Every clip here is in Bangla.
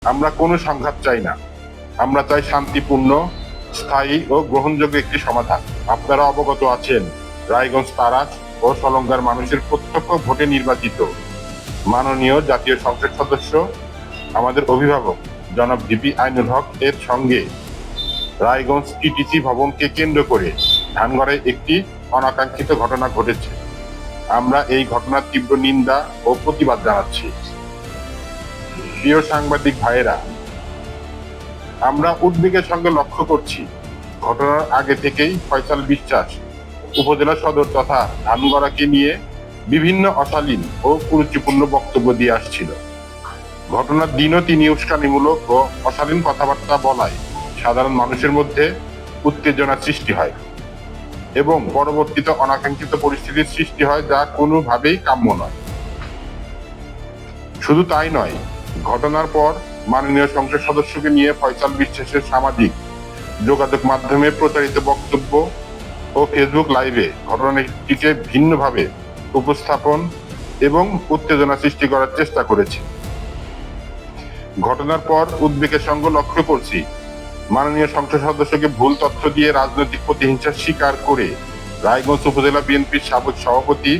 আমরা কোনো সংঘাত চাই না। আমরা চাই শান্তিপূর্ণ, স্থায়ী ও গ্রহণযোগ্য একটি সমাধান। আপনারা অবগত আছেন, রায়গঞ্জ তারাস ও সলঙ্গার মানুষের প্রত্যক্ষ ভোটে নির্বাচিত মাননীয় জাতীয় সংসদ সদস্য আমাদের অভিভাবক জনাব ভিপি আইনুল হক এর সঙ্গে রায়গঞ্জ টিটিসি ভবনকে কেন্দ্র করে ধানগড়ায় একটি অনাকাঙ্ক্ষিত ঘটনা ঘটেছে। আমরা এই ঘটনার তীব্র নিন্দা ও প্রতিবাদ জানাচ্ছি। প্রিয় সাংবাদিক ভাইয়েরা, আমরা উদ্বেগের সঙ্গে লক্ষ্য করছি, ঘটনার আগে থেকেই ফয়সাল বিশ্বাস উপজেলা সদর তথা ধানগড়াকে নিয়ে বিভিন্ন অশালীন ও কুরুচিপূর্ণ বক্তব্য দিয়ে আসছিল। ঘটনার দিনও তিনি উস্কানিমূলক ও অশালীন কথাবার্তা বলায় সাধারণ মানুষের মধ্যে উত্তেজনার সৃষ্টি হয় এবং পরবর্তীতে অনাকাঙ্ক্ষিত পরিস্থিতির সৃষ্টি হয়, যা কোনোভাবেই কাম্য নয়। শুধু তাই নয়, ঘটনার পর মাননীয় সংসদ সদস্যকে নিয়ে ফয়সাল বিশ্বাসের সামাজিক যোগাযোগ মাধ্যমে প্রচারিত বক্তব্য ও ফেসবুক লাইভে ঘটনাটিকে ভিন্নভাবে উপস্থাপন এবং উত্তেজনা সৃষ্টি করার চেষ্টা করেছে। ঘটনার পর উদ্বেগের সঙ্গে লক্ষ্য করছি, মাননীয় সংসদ সদস্যকে ভুল তথ্য দিয়ে রাজনৈতিক প্রতিহিংসার শিকার করে রায়গঞ্জ উপজেলা বিএনপির সাবেক সভাপতি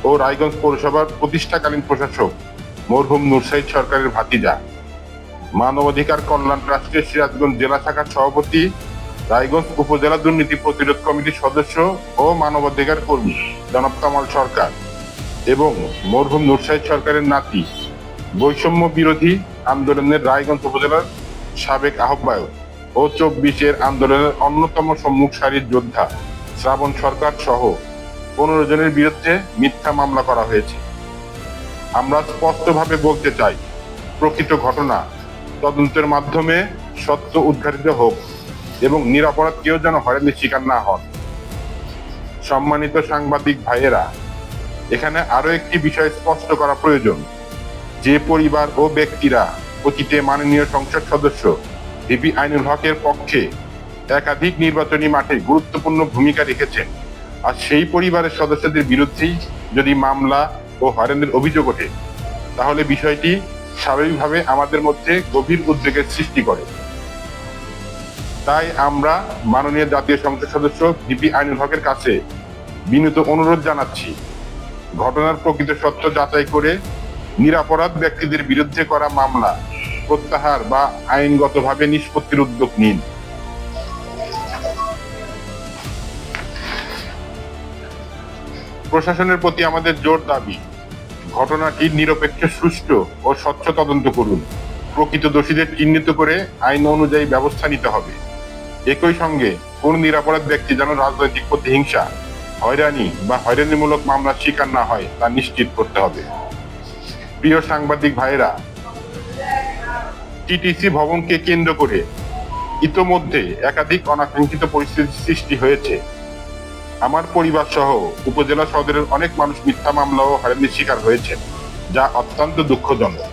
ও রায়গঞ্জ পৌরসভার প্রতিষ্ঠাকালীন প্রশাসক মরহুম নুরসাইদ সরকারের ভাতিজা, মানবাধিকার কল্যাণ ট্রাস্টের সিরাজগঞ্জ জেলা শাখার সভাপতি, রায়গঞ্জ উপজেলা দুর্নীতি প্রতিরোধ কমিটির সদস্য ও মানবাধিকার কর্মী জনাব কামাল সরকার এবং মরহুম নুরসাইদ সরকারের নাতি, বৈষম্য বিরোধী আন্দোলনের রায়গঞ্জ উপজেলার সাবেক আহ্বায়ক ও 24-এর আন্দোলনের অন্যতম সম্মুখ সারির যোদ্ধা শ্রাবণ সরকার সহ 15 জনের বিরুদ্ধে মিথ্যা মামলা করা হয়েছে। আমরা স্পষ্টভাবে বলতে চাই, প্রকৃত ঘটনা তদন্তের মাধ্যমে সত্য উদ্ঘাটিত হোক এবং নিরপরাধ কেউ যেন হয়রানির শিকার না হন। সম্মানিত সাংবাদিক ভাইয়েরা, এখানে আরো একটি বিষয় স্পষ্ট করা প্রয়োজন। যে পরিবার ও ব্যক্তিরা অতীতে মাননীয় সংসদ সদস্য ভিপি আইনুল হকের পক্ষে একাধিক নির্বাচনী মাঠে গুরুত্বপূর্ণ ভূমিকা রেখেছেন, আর সেই পরিবারের সদস্যদের বিরুদ্ধেই যদি মামলা ও হয়রানির অভিযোগ ওঠে, তাহলে বিষয়টি স্বাভাবিকভাবে আমাদের মধ্যে গভীর উদ্বেগের সৃষ্টি করে। তাই আমরা মাননীয় জাতীয় সংসদ সদস্য ভিপি আইনুল হকের কাছে বিনীত অনুরোধ জানাচ্ছি, ঘটনার প্রকৃত সত্য যাচাই করে নিরপরাধ ব্যক্তিদের বিরুদ্ধে করা মামলা প্রত্যাহার বা আইনগতভাবে নিষ্পত্তির উদ্যোগ নিন। প্রশাসনের প্রতি আমাদের জোর দাবি, ঘটনাটি নিরপেক্ষ, সুষ্ঠু ও স্বচ্ছ তদন্ত করুন। প্রকৃত দোষীদের চিহ্নিত করে আইন অনুযায়ী ব্যবস্থা নিতে হবে। একই সঙ্গে কোন নিরপরাধ ব্যক্তি যেন রাজনৈতিক প্রতিহিংসা, হয়রানি বা হয়রানিমূলক মামলার শিকার না হয় তা নিশ্চিত করতে হবে। প্রিয় সাংবাদিক ভাইয়েরা, টিটিসি ভবনকে কেন্দ্র করে ইতোমধ্যে একাধিক অনাকাঙ্ক্ষিত পরিস্থিতির সৃষ্টি হয়েছে। আমার পরিবার সহ উপজেলা সদরের অনেক মানুষ মিথ্যা মামলা ও হয়রানির শিকার হয়েছে, যা অত্যন্ত দুঃখজনক।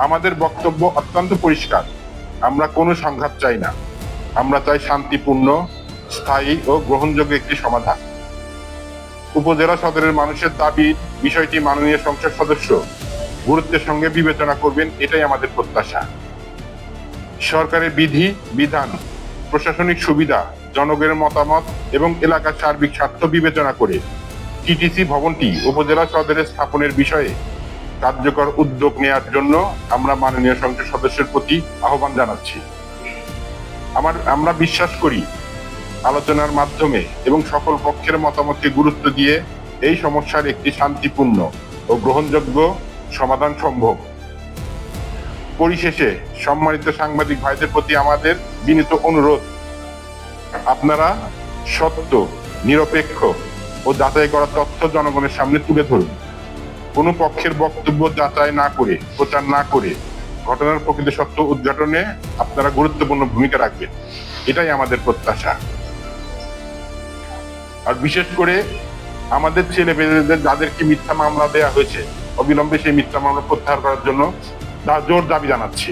আমাদের বক্তব্য অত্যন্ত পরিষ্কার, আমরা কোনো সংঘাত চাই না। আমরা চাই শান্তিপূর্ণ, স্থায়ী ও গ্রহণযোগ্য একটি সমাধান। উপজেলা সদরের মানুষের দাবি বিষয়টি মাননীয় সংসদ সদস্য গুরুত্বের সঙ্গে বিবেচনা করবেন, এটাই আমাদের প্রত্যাশা। সরকারের বিধি বিধান, প্রশাসনিক সুবিধা, জনগণের মতামত এবং এলাকার সার্বিক স্বার্থ বিবেচনা করে টিটিসি ভবনটি উপজেলা সদরে স্থাপনের বিষয়ে কার্যকর উদ্যোগ নেওয়ার জন্য আমরা মাননীয় সংসদ সদস্যের প্রতি আহ্বান জানাচ্ছি। আমরা বিশ্বাস করি, আলোচনার মাধ্যমে এবং সকল পক্ষের মতামতকে গুরুত্ব দিয়ে এই সমস্যার একটি শান্তিপূর্ণ ও গ্রহণযোগ্য সমাধান সম্ভব। পরিশেষে সম্মানিত সাংবাদিক ভাইদের প্রতি আমাদের বিনীত অনুরোধ, আপনারা সত্য, নিরপেক্ষ ও যাচাই করা তথ্য জনগণের সামনে তুলে ধরুন। কোনো পক্ষের বক্তব্য যাচাই না করে, প্রচার না করে ঘটনার প্রকৃত সত্য উদ্ঘাটনে আপনারা গুরুত্বপূর্ণ ভূমিকা রাখবেন, এটাই আমাদের প্রত্যাশা। আর বিশেষ করে আমাদের ছেলেমেয়েদের যাদেরকে মিথ্যা মামলা দেওয়া হয়েছে, অবিলম্বে সেই মিথ্যা মামলা প্রত্যাহার করার জন্য জোর দাবি জানাচ্ছি।